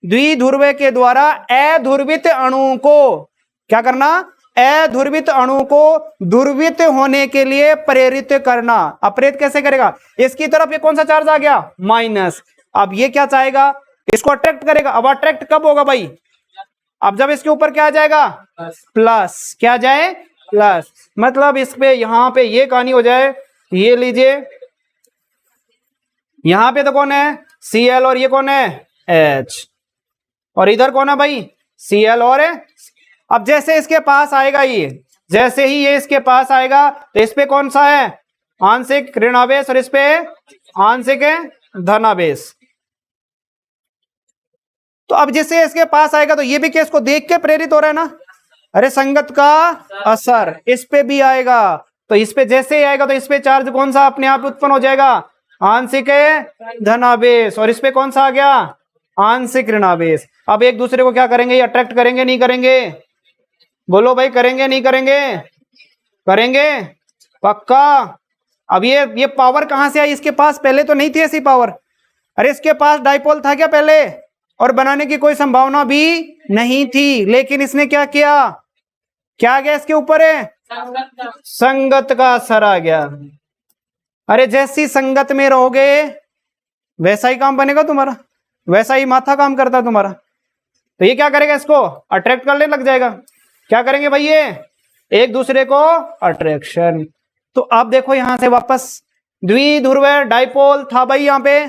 द्विध्रुव के द्वारा अध्रुवित अणु को क्या करना? अध्रुवित अणु को ध्रुवित होने के लिए प्रेरित करना। अप्रेरित कैसे करेगा? इसकी तरफ ये कौन सा चार्ज आ गया? माइनस। अब ये क्या चाहेगा? इसको अट्रैक्ट करेगा। अब अट्रैक्ट कब होगा भाई? अब जब इसके ऊपर क्या आ जाएगा? प्लस। क्या जाए? प्लस। मतलब इस पे यहां पे ये कहानी हो जाए। ये लीजिए, यहां पे तो कौन है? Cl और ये कौन है? H। और इधर कौन है भाई? Cl और अब जैसे इसके पास आएगा ये, जैसे ही ये इसके पास आएगा तो इस पे कौन सा है? आंशिक ऋणावेश और इस पे आंशिक धनावेश। तो अब जैसे इसके पास आएगा तो ये भी केस को देख के प्रेरित हो रहा है ना? अरे संगत का असर इस पे भी आएगा, तो इस पे जैसे ही आएगा तो इस पे चार्ज कौन सा अपने आप उत्पन्न हो जाएगा? आंशिक धनावेश। और इस पे कौन सा आ गया? आंशिक ऋणावेश। अब एक दूसरे को क्या करेंगे? अट्रैक्ट करेंगे नहीं करेंगे? बोलो भाई, करेंगे नहीं करेंगे? करेंगे पक्का। अब ये पावर कहां से आई? इसके पास पहले तो नहीं थी ऐसी पावर। अरे इसके पास डाइपोल था क्या पहले? और बनाने की कोई संभावना भी नहीं थी, लेकिन इसने क्या किया? क्या आ गया इसके ऊपर? है संगत का असर आ गया। अरे जैसी संगत में रहोगे वैसा ही काम बनेगा तुम्हारा, वैसा ही माथा काम करता है तुम्हारा। तो ये क्या करेगा? इसको अट्रैक्ट करने लग जाएगा। क्या करेंगे भाई? ये एक दूसरे को अट्रैक्शन। तो अब देखो यहां से वापस द्विध्रुव डाइपोल था भाई यहां पे।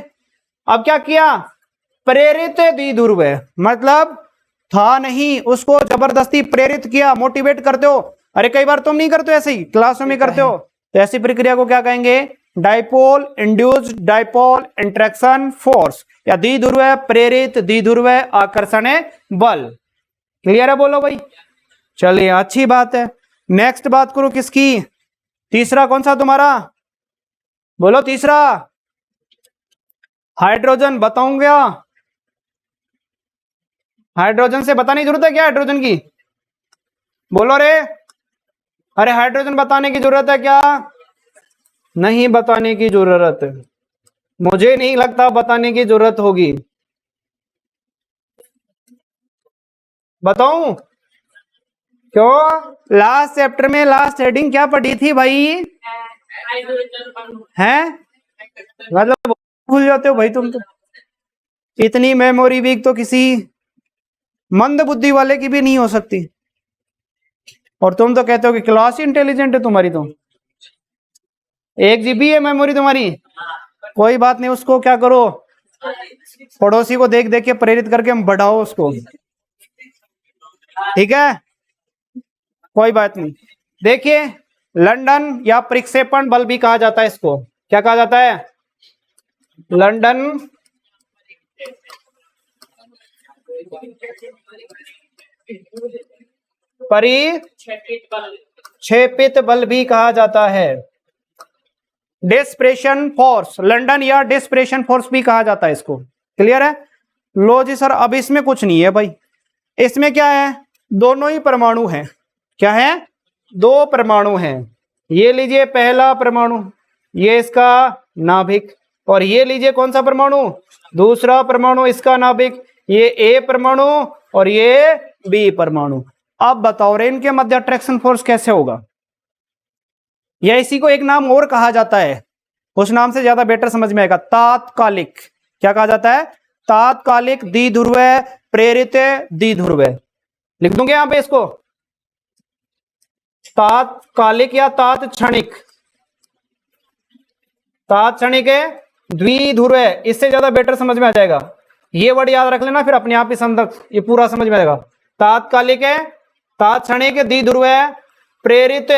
अब क्या किया? प्रेरित द्विध्रुव, मतलब था नहीं, उसको जबरदस्ती प्रेरित किया। मोटिवेट करते हो। अरे कई बार तुम नहीं करते हो ऐसे ही, क्लास में करते हो। तो ऐसी प्रक्रिया को क्या कहेंगे? Dipole induced dipole interaction force, या द्विध्रुव प्रेरित द्विध्रुव आकर्षण बल। क्लियर है? बोलो भाई। चलिए, अच्छी बात है। नेक्स्ट बात करो किसकी? तीसरा कौन सा तुम्हारा? बोलो तीसरा। हाइड्रोजन। बताऊं क्या? हाइड्रोजन से बताने की जरूरत है क्या? हाइड्रोजन की बोलो रे। अरे हाइड्रोजन बताने की जरूरत है क्या? नहीं बताने की जरूरत है, मुझे नहीं लगता बताने की जरूरत होगी। बताऊं क्यों? लास्ट चैप्टर में लास्ट हेडिंग क्या पढ़ी थी भाई? हैं? मतलब भूल जाते हो भाई तुम तो। इतनी मेमोरी वीक तो किसी मंद बुद्धि वाले की भी नहीं हो सकती। और तुम तो कहते हो कि क्लास ही इंटेलिजेंट है तुम्हारी। तो 1 GB है मेमोरी तुम्हारी। कोई बात नहीं, उसको क्या करो, पड़ोसी को देख देख के प्रेरित करके हम बढ़ाओ उसको। ठीक है, कोई बात नहीं। देखिए, लंदन या प्रक्षेपण बल भी कहा जाता है इसको। क्या कहा जाता है? लंदन परिक्षेपित बल भी कहा जाता है। डिस्प्रेशन फोर्स, लंदन या डिस्प्रेशन फोर्स भी कहा जाता है इसको। क्लियर है? लो जी सर, अब इसमें कुछ नहीं है भाई। इसमें क्या है? दोनों ही परमाणु हैं। क्या है? 2 परमाणु हैं। ये लीजिए पहला परमाणु, ये इसका नाभिक। और ये लीजिए कौन सा परमाणु? दूसरा परमाणु, इसका नाभिक। ये ए परमाणु और ये बी परमाणु। अब बताओ रे, इनके मध्य अट्रैक्शन फोर्स कैसे होगा? या इसी को एक नाम और कहा जाता है, उस नाम से ज्यादा बेटर समझ में आएगा, तात्कालिक। क्या कहा जाता है? तात्कालिक द्विध्रुव प्रेरित द्विध्रुव। लिख दूंगे यहां पे इसको, तात्कालिक या तात्क्षणिक। तात्क्षणिक द्विध्रुव, इससे ज्यादा बेटर समझ में आ जाएगा। ये वर्ड याद रख लेना, फिर अपने आप ही संदर्भ ये पूरा समझ में आएगा। तात्कालिक है, तात्क्षणिक, द्विध्रुव है, प्रेरित,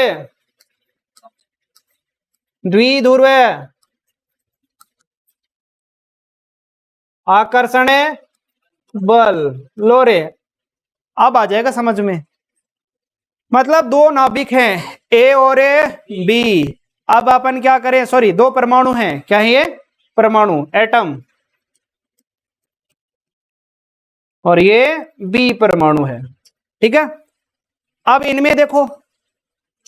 द्विध्रुव, आकर्षण बल। लो रे, अब आ जाएगा समझ में। मतलब दो नाभिक हैं, ए और ए बी। अब अपन क्या करें, सॉरी दो परमाणु हैं, क्या है ये परमाणु, एटम, और ये बी परमाणु है, ठीक है। अब इनमें देखो,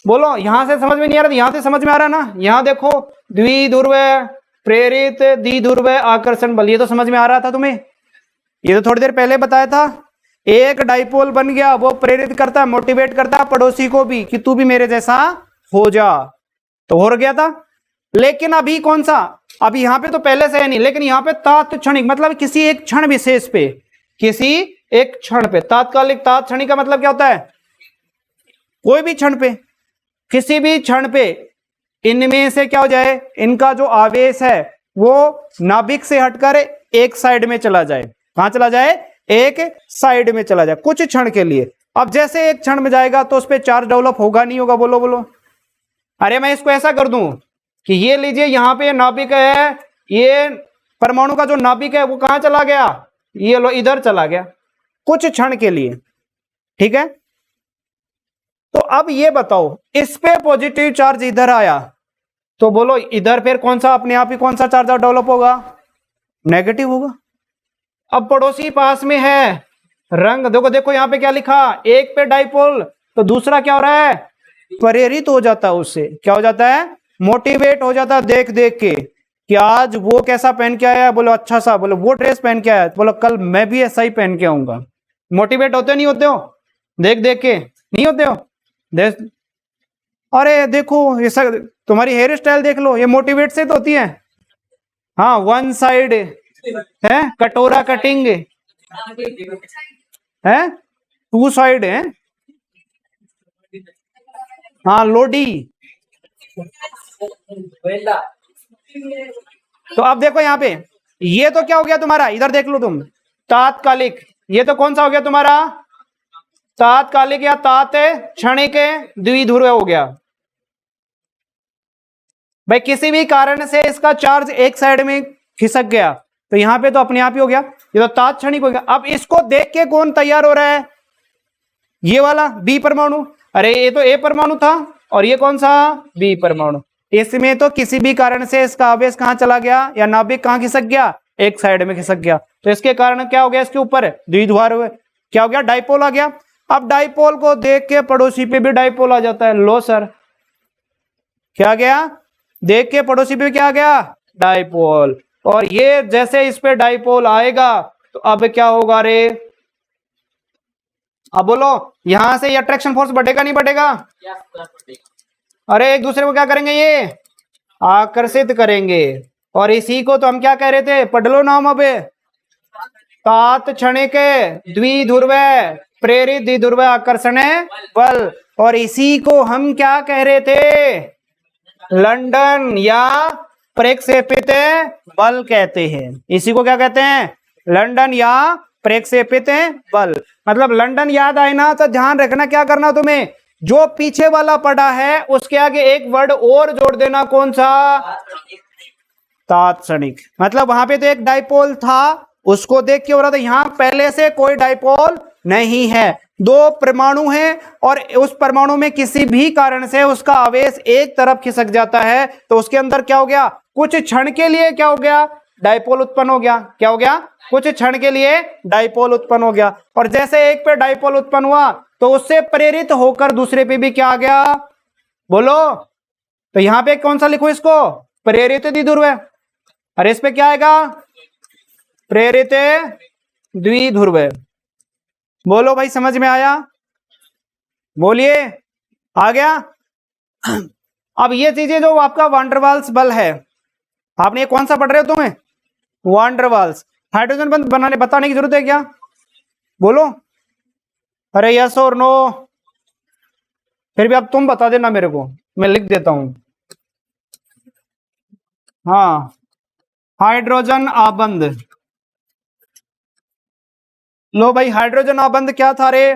बोलो यहां से समझ में नहीं आ रहा, यहां से समझ में आ रहा ना। यहां देखो, द्विध्रुव, प्रेरित, द्विध्रुव, आकर्षण बल, ये तो समझ में आ रहा था तुम्हें, ये तो थोड़ी देर पहले बताया था। एक डाइपोल बन गया, वो प्रेरित करता, मोटिवेट करता पड़ोसी को भी कि तू भी मेरे जैसा हो जा, तो हो गया था। लेकिन अभी कौन सा, अभी यहां पे तो पहले से है नहीं, लेकिन यहां पे तात्क्षणिक, मतलब किसी एक क्षण विशेष पे, किसी एक क्षण पे। तात्कालिक, तात्क्षणिक का मतलब क्या होता है, कोई भी क्षण पे, किसी भी क्षण पे इनमें से क्या हो जाए, इनका जो आवेश है वो नाभिक से हटकर एक साइड में चला जाए। कहां चला जाए, एक साइड में चला जाए कुछ क्षण के लिए। अब जैसे एक क्षण में जाएगा तो उस पर चार्ज डेवलप होगा नहीं होगा, बोलो बोलो। अरे मैं इसको ऐसा कर दूं कि ये लीजिए, यहां पे नाभिक है, ये परमाणु का जो नाभिक है वो कहां चला गया, ये लो इधर चला गया कुछ क्षण के लिए, ठीक है। तो अब ये बताओ, इस पे पॉजिटिव चार्ज इधर आया तो बोलो इधर फिर कौन सा, अपने आप ही कौन सा चार्ज डेवलप होगा, नेगेटिव होगा। अब पड़ोसी पास में है, रंग देखो, देखो यहां पे क्या लिखा, एक पे डाइपोल तो दूसरा क्या हो रहा है, प्रेरित हो जाता है, उससे क्या हो जाता है, मोटिवेट हो जाता है देख देख के कि आज वो कैसा पहन के आया, बोलो अच्छा सा, बोलो वो ड्रेस पहन के आया, बोलो कल मैं भी ऐसा ही पहन के आऊंगा। मोटिवेट होते नहीं होते हो, देख देख के नहीं होते हो, देख। अरे देखो ये सब, तुम्हारी हेयर स्टाइल देख लो, ये मोटिवेट से तो होती है। हाँ, वन साइड है, कटोरा कटिंग है, टू साइड है, हाँ लोडी। तो अब देखो यहाँ पे, ये तो क्या हो गया तुम्हारा, इधर देख लो तुम, तात्कालिक। ये तो कौन सा हो गया तुम्हारा, तात्कालिक या क्षणिक द्विध्रुव हो गया। भाई किसी भी कारण से इसका चार्ज एक साइड में खिसक गया तो यहां पे तो अपने आप ही हो गया, ये तो तात्क्षणिक हो गया। अब इसको देख के कौन तैयार हो रहा है, ये वाला बी परमाणु। अरे ये तो ए परमाणु था और ये कौन सा, बी परमाणु। इसमें तो किसी भी कारण से इसका आवेश कहां चला गया, या नाभिक कहां खिसक गया, एक साइड में खिसक गया, तो इसके कारण क्या हो गया, इसके ऊपर द्विध्रुव क्या हो गया, डाइपोल आ गया। अब डाइपोल को देख के पड़ोसी पे भी डाइपोल आ जाता है। लो सर, क्या गया, देख के पड़ोसी पे क्या आ गया, डाइपोल। और ये जैसे इस पे डाइपोल आएगा तो अब क्या होगा रे, अब बोलो यहां से ये अट्रैक्शन फोर्स बढ़ेगा नहीं बढ़ेगा, अरे एक दूसरे को क्या करेंगे, ये आकर्षित करेंगे। और इसी को तो हम क्या कह रहे थे, पढ़ लो नाम अब, तात्क्षणिक द्विध्रुव प्रेरित द्विध्रुव आकर्षण बल। और इसी को हम क्या कह रहे थे, लंदन या प्रेक्षेपित बल कहते हैं। इसी को क्या कहते हैं, लंदन या प्रेक्षेपित बल। मतलब लंदन याद आए ना तो ध्यान रखना, क्या करना तुम्हें, जो पीछे वाला पढ़ा है उसके आगे एक वर्ड और जोड़ देना, कौन सा, तात्क्षणिक। मतलब वहां पे तो एक डाइपोल था, उसको देख के हो रहा था, यहां पहले से कोई डाइपोल नहीं है, दो परमाणु हैं और उस परमाणु में किसी भी कारण से उसका आवेश एक तरफ खिसक जाता है तो उसके अंदर क्या हो गया, कुछ क्षण के लिए क्या हो गया, डाइपोल उत्पन्न हो गया। क्या हो गया, कुछ क्षण के लिए डाइपोल उत्पन्न हो गया। और जैसे एक पे डाइपोल उत्पन्न हुआ तो उससे प्रेरित होकर दूसरे पे भी क्या आ गया, बोलो। तो यहां पे कौन सा लिखो इसको, प्रेरित द्विध्रुव। अरे इस पे क्या आएगा, प्रेरित द्विध्रुव। बोलो भाई समझ में आया, बोलिए, आ गया। अब ये चीजें जो आपका वांडरवाल्स बल है, आपने ये कौन सा पढ़ रहे हो तुम्हें, वांडरवाल्स। हाइड्रोजन बंद बनाने बताने की जरूरत है क्या, बोलो। अरे यस और नो, फिर भी अब तुम बता देना मेरे को, मैं लिख देता हूं। हाँ, हाइड्रोजन आबंध लो भाई, हाइड्रोजन आबंध क्या था रे?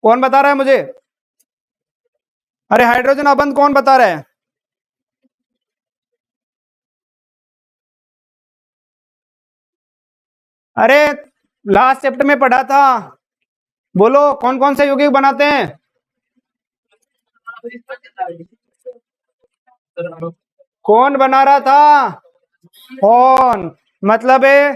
कौन बता रहा है मुझे? अरे हाइड्रोजन आबंध कौन बता रहा है? अरे लास्ट चैप्टर में पढ़ा था, बोलो कौन कौन से यौगिक बनाते हैं? कौन बना रहा था? कौन? मतलब है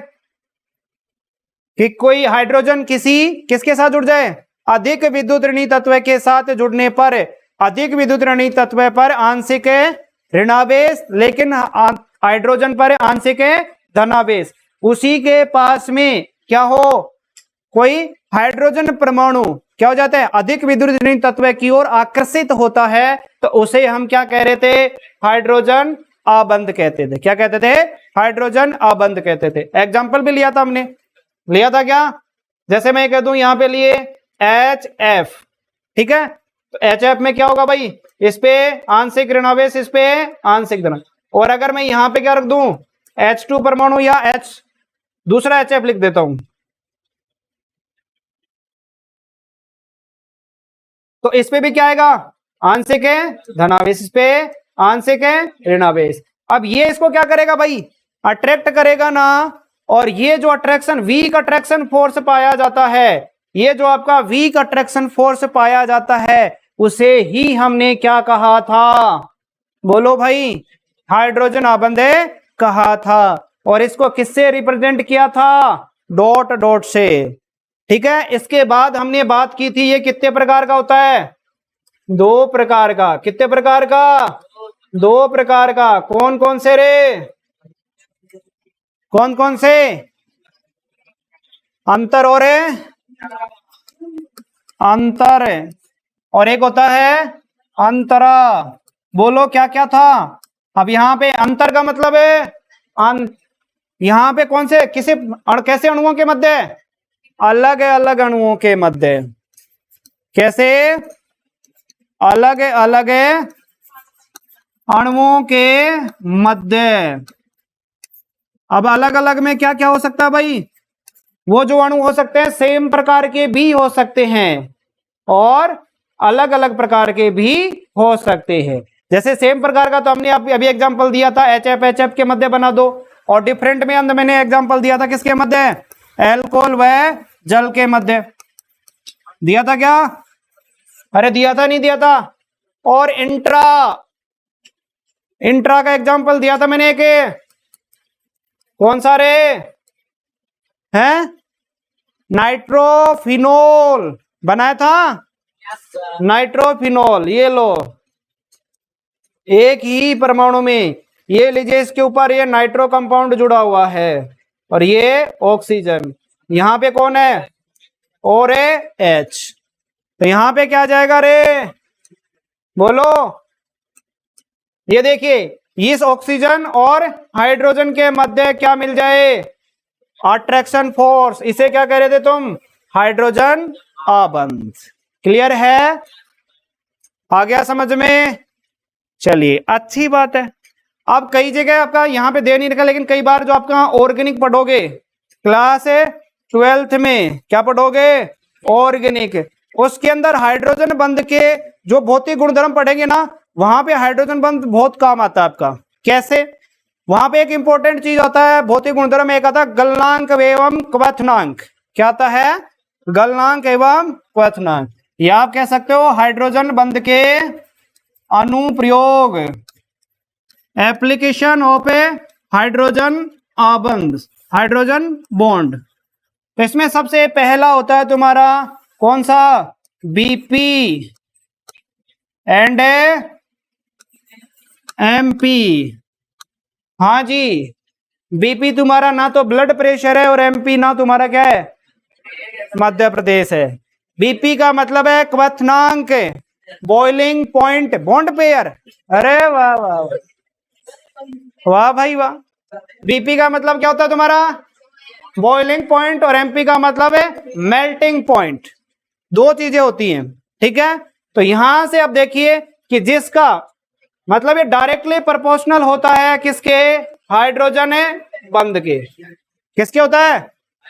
कि कोई हाइड्रोजन किसके साथ जुड़ जाए? अधिक विद्युत ऋणात्मक तत्व के साथ जुड़ने पर, अधिक विद्युत ऋणात्मक तत्व पर आंशिक ऋणावेश, लेकिन हाइड्रोजन पर आंशिक धनावेश। उसी के पास में क्या हो, कोई हाइड्रोजन परमाणु क्या हो जाता है? अधिक विद्युत ऋणात्मक तत्व की ओर आकर्षित होता है, तो उसे हम क्या कह रहे थे? हाइड्रोजन आबंध कहते थे। क्या कहते थे? हाइड्रोजन आबंध कहते थे। एग्जाम्पल भी लिया था हमने, लिया था क्या? जैसे मैं कह दूं यहां पे लिए HF, ठीक है, तो HF में क्या होगा भाई? इस पे आंशिक ऋणावेश, इस पे आंशिक धन। और अगर मैं यहां पे क्या रख दूं, H2 परमाणु या दूसरा HF लिख देता हूं, तो इस पे भी क्या आएगा? आंशिक धनावेश, इस पे आंशिक ऋणावेश। अब ये इसको क्या करेगा भाई? अट्रैक्ट करेगा ना। और ये जो अट्रैक्शन, वीक अट्रैक्शन फोर्स पाया जाता है, ये जो आपका वीक अट्रैक्शन फोर्स पाया जाता है, उसे ही हमने क्या कहा था? बोलो भाई, हाइड्रोजन आबंध कहा था। और इसको किससे रिप्रेजेंट किया था? डॉट डॉट से। ठीक है, इसके बाद हमने बात की थी ये कितने प्रकार का होता है? 2 प्रकार का। कितने प्रकार का? 2 प्रकार का। कौन कौन से रे? कौन कौन से? अंतर और अंतर, और एक होता है अंतरा। बोलो क्या क्या था? अब यहां पे अंतर का मतलब है यहां पे कौन से, कैसे अणुओं के मध्य? अलग अलग अणुओं के मध्य। कैसे? अलग अलग अणुओं के मध्य। अब अलग अलग में क्या क्या हो सकता है भाई? वो जो अणु हो सकते हैं सेम प्रकार के भी हो सकते हैं, और अलग अलग प्रकार के भी हो सकते हैं। जैसे सेम प्रकार का तो हमने अभी एग्जांपल दिया था, HF के मध्य बना दो। और डिफरेंट में अंदर मैंने एग्जांपल दिया था किसके मध्य? एल्कोहल व जल के मध्य। दिया था क्या? अरे दिया था, नहीं दिया था? और इंट्रा का एग्जांपल दिया था मैंने एक, कौन सा रे? हैं? नाइट्रोफिनोल बनाया था। नाइट्रोफिनोल, ये लो, एक ही परमाणु में, ये लीजिए, इसके ऊपर ये नाइट्रो कंपाउंड जुड़ा हुआ है, और ये ऑक्सीजन। यहां पे कौन है? और H। तो यहां पे क्या जाएगा रे? बोलो। ये देखिए, इस ऑक्सीजन और हाइड्रोजन के मध्य क्या मिल जाए? Attraction force. इसे क्या कह रहे थे तुम? हाइड्रोजन आबंध। क्लियर है? आ गया समझ में? चलिए, अच्छी बात है। अब कई जगह आपका यहां पे दे नहीं रखा, लेकिन कई बार जो आपका ऑर्गेनिक पढ़ोगे क्लास 12th में, क्या पढ़ोगे? ऑर्गेनिक। उसके अंदर हाइड्रोजन बंध के जो भौतिक गुणधर्म पढ़ेंगे ना, वहां पे हाइड्रोजन बंध बहुत काम आता है आपका। कैसे? वहां पे एक इंपॉर्टेंट चीज होता है, भौतिक गुणधर्म एक आता है गलनांक एवं क्वथनांक। क्या आता है? गलनांक एवं क्वथनांक। या आप कह सकते हो हाइड्रोजन बंध के अनुप्रयोग, एप्लीकेशन ऑफ ए हाइड्रोजन आबंध, हाइड्रोजन बॉन्ड। तो इसमें सबसे पहला होता है तुम्हारा कौन सा? BP and MP। हाँ जी, BP तुम्हारा ना तो ब्लड प्रेशर है, और MP ना तुम्हारा क्या है? मध्य प्रदेश है। BP का मतलब है क्वथनांक, बॉइलिंग पॉइंट, बॉन्ड पेयर। अरे वाह वाह वाह भाई वाह। BP का मतलब क्या होता है तुम्हारा? Boiling point. और MP का मतलब है मेल्टिंग पॉइंट। 2 चीजें होती हैं, ठीक है। तो यहां से अब देखिए कि जिसका मतलब ये डायरेक्टली प्रोपोर्शनल होता है किसके? हाइड्रोजन बंध के। किसके होता है?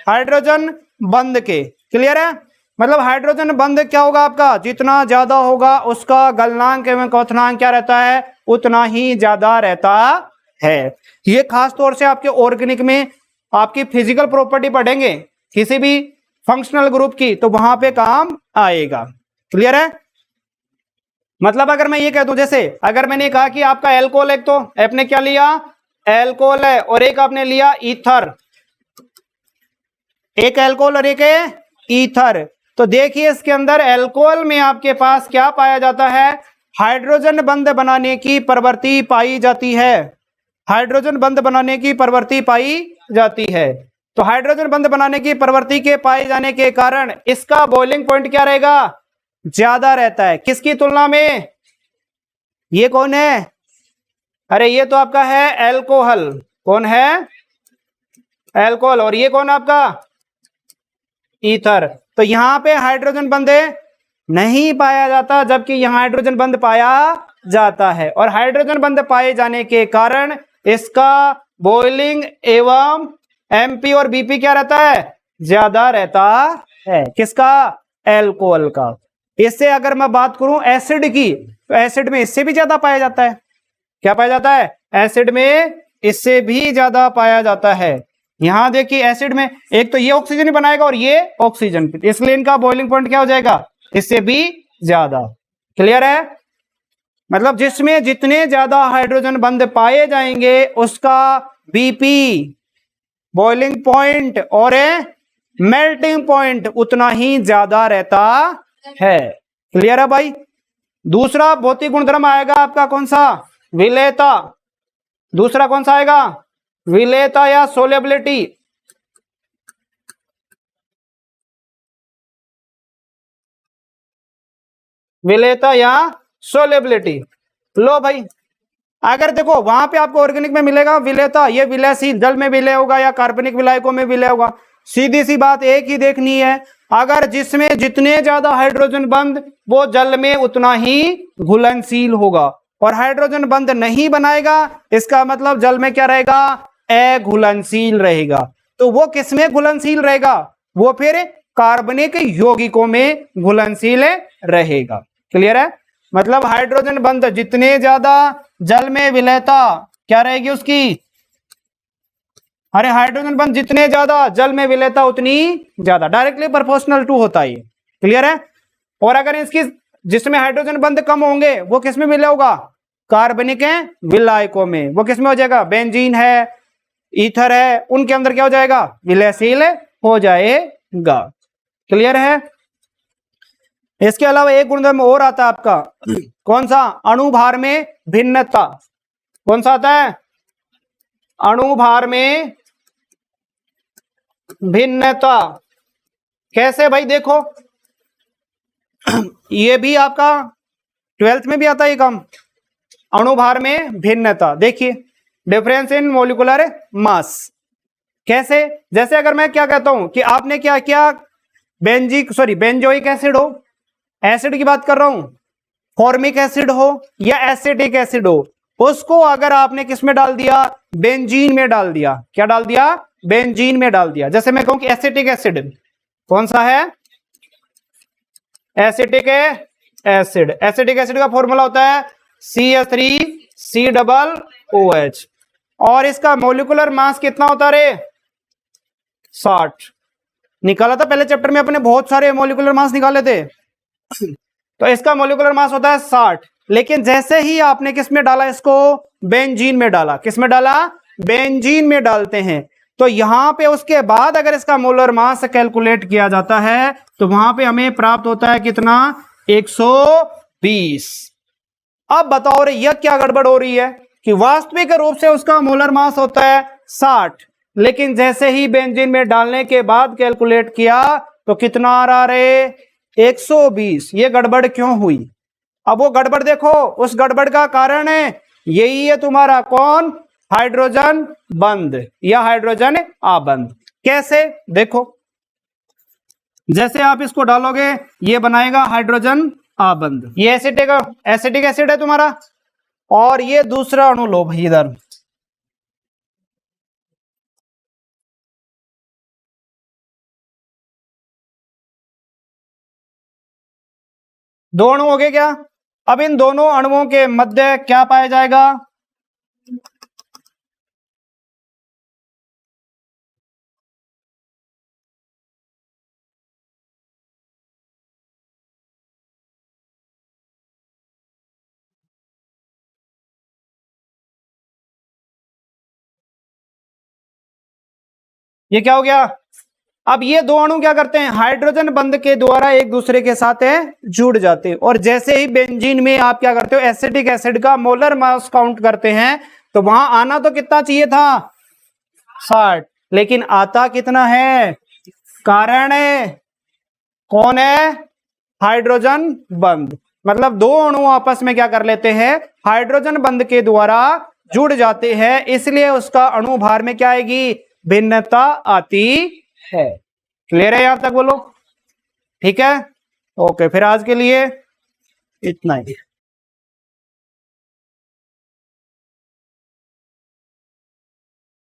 हाइड्रोजन बंध के। क्लियर है? मतलब हाइड्रोजन बंध क्या होगा आपका, जितना ज्यादा होगा उसका गलनांक एवं क्वथनांक क्या रहता है, उतना ही ज्यादा रहता है। ये खास तौर से आपके ऑर्गेनिक में आपकी फिजिकल प्रॉपर्टी पढ़ेंगे किसी भी फंक्शनल ग्रुप की, तो वहां पे काम आएगा। क्लियर है? मतलब अगर मैं ये कह दूं, जैसे अगर मैंने कहा कि आपका एल्कोहल, एक तो आपने क्या लिया, एल्कोहल है, और एक आपने लिया ईथर, एक एल्कोहल और एक ईथर, तो देखिए इसके अंदर एल्कोहल में आपके पास क्या पाया जाता है, हाइड्रोजन बंध बनाने की प्रवृत्ति पाई जाती है। हाइड्रोजन बंध बनाने की प्रवृत्ति पाई जाती है। तो हाइड्रोजन बंध बनाने की प्रवृत्ति के पाए जाने के कारण इसका बॉइलिंग पॉइंट क्या रहेगा, ज्यादा रहता है। किसकी तुलना में? ये कौन है? अरे ये तो आपका है एल्कोहल। कौन है? एल्कोहल। और ये कौन आपका? ईथर। तो यहां पे हाइड्रोजन बंध नहीं पाया जाता, जबकि यहां हाइड्रोजन बंध पाया जाता है। और हाइड्रोजन बंध पाए जाने के कारण इसका बॉइलिंग एवं एमपी और बीपी क्या रहता है, ज्यादा रहता है। किसका? एल्कोहल का। इससे अगर मैं बात करूं एसिड की, तो एसिड में इससे भी ज्यादा पाया जाता है। क्या पाया जाता है? एसिड में इससे भी ज्यादा पाया जाता है। यहां देखिए एसिड में एक तो ये ऑक्सीजन बनाएगा और ये ऑक्सीजन, इसलिए इनका बॉइलिंग पॉइंट क्या हो जाएगा, इससे भी ज्यादा। क्लियर है? मतलब जिसमें जितने ज्यादा हाइड्रोजन बंध पाए जाएंगे उसका बीपी, बॉइलिंग पॉइंट और मेल्टिंग पॉइंट उतना ही ज्यादा रहता है। क्लियर है भाई? दूसरा भौतिक गुणधर्म आएगा आपका कौन सा, विलेयता। दूसरा कौन सा आएगा, विलेयता या सोलेबिलिटी। विलेयता या सोलेबिलिटी। लो भाई, अगर देखो वहां पे आपको ऑर्गेनिक में मिलेगा विलेयता, ये विलयशील जल में विलय होगा या कार्बनिक विलायकों में विलय होगा। सीधी सी बात एक ही देखनी है, अगर जिसमें जितने ज्यादा हाइड्रोजन बंध वो जल में उतना ही घुलनशील होगा, और हाइड्रोजन बंध नहीं बनाएगा इसका मतलब जल में क्या रहेगा, अघुलनशील रहेगा। तो वो किसमें घुलनशील रहेगा, वो फिर कार्बनिक यौगिकों में घुलनशील रहेगा। क्लियर है? मतलब हाइड्रोजन बंध जितने ज्यादा जल में विलेयता क्या रहेगी उसकी, अरे हाइड्रोजन बंध जितने ज्यादा जल में विलेयता उतनी ज्यादा, डायरेक्टली प्रोपोर्शनल टू होता है ये। क्लियर है? और अगर इसकी जिसमें हाइड्रोजन बंध कम होंगे वो किसमें विलय होगा, कार्बनिक विलायकों में। वो किसमें हो जाएगा, बेंजीन है, ईथर है, उनके अंदर क्या हो जाएगा, विलयशील हो जाएगा। क्लियर है? इसके अलावा एक गुणधर्म और आता है आपका, कौन सा, अणुभार में भिन्नता। कौन सा आता है, अणुभार में भिन्नता। कैसे भाई, देखो ये भी आपका 12th में भी आता है ये काम, अणुभार में भिन्नता। देखिए डिफरेंस इन मोलिकुलर मास। कैसे, जैसे अगर मैं क्या कहता हूं कि आपने क्या किया, बेंजोइक एसिड हो, एसिड की बात कर रहा हूं, फॉर्मिक एसिड हो या एसिटिक एसिड हो, उसको अगर आपने किस में डाल दिया, बेंजीन में डाल दिया। क्या डाल दिया, बेंजीन में डाल दिया। जैसे मैं कहूं कि एसिटिक एसिड कौन सा है, एसिटिक एसिड। एसिटिक एसिड का फॉर्मूला होता है CH3COOH, और इसका मोलिकुलर मास कितना होता रे, 60। निकाला था पहले चैप्टर में अपने, बहुत सारे मोलिकुलर मास निकाले थे। तो इसका मोलिकुलर मास होता है 60। लेकिन जैसे ही आपने किस में डाला इसको, बेंजीन में डाला। किस में डाला, बेंजीन में डालते हैं। तो यहां पे उसके बाद अगर इसका मोलर मास कैलकुलेट किया जाता है तो वहां पे हमें प्राप्त होता है कितना, 120। अब बताओ रे यह क्या गड़बड़ हो रही है कि वास्तविक रूप से उसका मोलर मास होता है 60, लेकिन जैसे ही बेंजीन में डालने के बाद कैलकुलेट किया तो कितना आ रहा रे, 120। ये गड़बड़ क्यों हुई? अब वो गड़बड़ देखो, उस गड़बड़ का कारण है यही है तुम्हारा कौन, हाइड्रोजन बंध या हाइड्रोजन आबंध। कैसे, देखो जैसे आप इसको डालोगे ये बनाएगा हाइड्रोजन आबंध। ये एसिटिक एसिड है तुम्हारा, और ये दूसरा अणु लो भाई इधर, दो अणु हो गए क्या? अब इन दोनों अणुओं के मध्य क्या पाया जाएगा? ये क्या हो गया? अब ये दो अणु क्या करते हैं? हाइड्रोजन बंध के द्वारा एक दूसरे के साथ जुड़ जाते हैं। और जैसे ही बेंजीन में आप क्या करते हो, एसिटिक एसिड का मोलर मास काउंट करते हैं, तो वहां आना तो कितना चाहिए था? 60, लेकिन आता कितना है? कारण कौन है? हाइड्रोजन बंध। मतलब दो अणु आपस में क्या कर लेते हैं? हाइड्रोजन बंध के द्वारा जुड़ जाते हैं, इसलिए उसका अणु भार में क्या आएगी? भिन्नता आती है। क्लियर है यहां तक बोलो? ठीक है, ओके, फिर आज के लिए इतना ही।